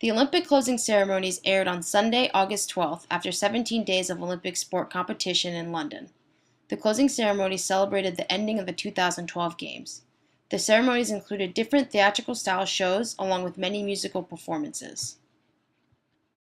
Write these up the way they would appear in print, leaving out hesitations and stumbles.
The Olympic closing ceremonies aired on Sunday, August 12th, after 17 days of Olympic sport competition in London. The closing ceremony celebrated the ending of the 2012 Games. The ceremonies included different theatrical style shows along with many musical performances.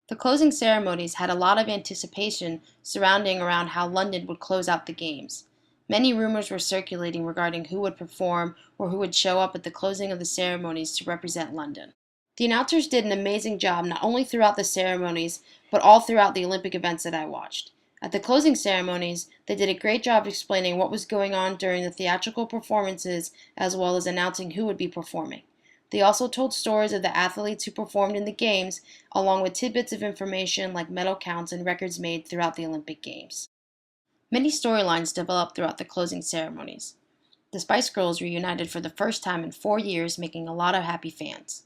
The closing ceremonies had a lot of anticipation surrounding around how London would close out the Games. Many rumors were circulating regarding who would perform or who would show up at the closing of the ceremonies to represent London. The announcers did an amazing job not only throughout the ceremonies, but all throughout the Olympic events that I watched. At the closing ceremonies, they did a great job explaining what was going on during the theatrical performances as well as announcing who would be performing. They also told stories of the athletes who performed in the Games, along with tidbits of information like medal counts and records made throughout the Olympic Games. Many storylines developed throughout the closing ceremonies. The Spice Girls reunited for the first time in 4 years, making a lot of happy fans.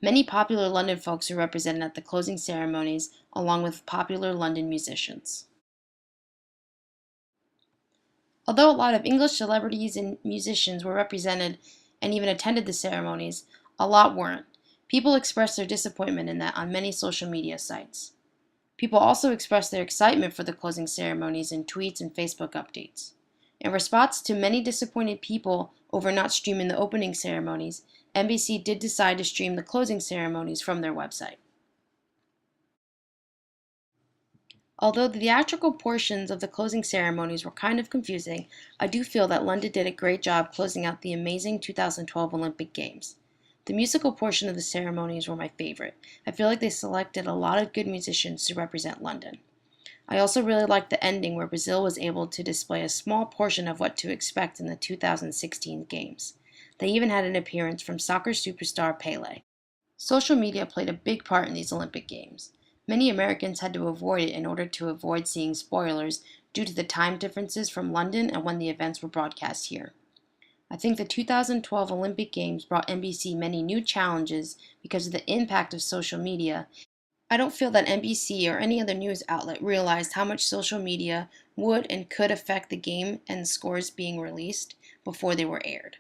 Many popular London folks were represented at the closing ceremonies, along with popular London musicians. Although a lot of English celebrities and musicians were represented and even attended the ceremonies, a lot weren't. People expressed their disappointment in that on many social media sites. People also expressed their excitement for the closing ceremonies in tweets and Facebook updates. In response to many disappointed people over not streaming the opening ceremonies, NBC did decide to stream the closing ceremonies from their website. Although the theatrical portions of the closing ceremonies were kind of confusing, I do feel that London did a great job closing out the amazing 2012 Olympic Games. The musical portion of the ceremonies were my favorite. I feel like they selected a lot of good musicians to represent London. I also really liked the ending where Brazil was able to display a small portion of what to expect in the 2016 Games. They even had an appearance from soccer superstar Pele. Social media played a big part in these Olympic Games. Many Americans had to avoid it in order to avoid seeing spoilers due to the time differences from London and when the events were broadcast here. I think the 2012 Olympic Games brought NBC many new challenges because of the impact of social media. I don't feel that NBC or any other news outlet realized how much social media would and could affect the game and scores being released before they were aired.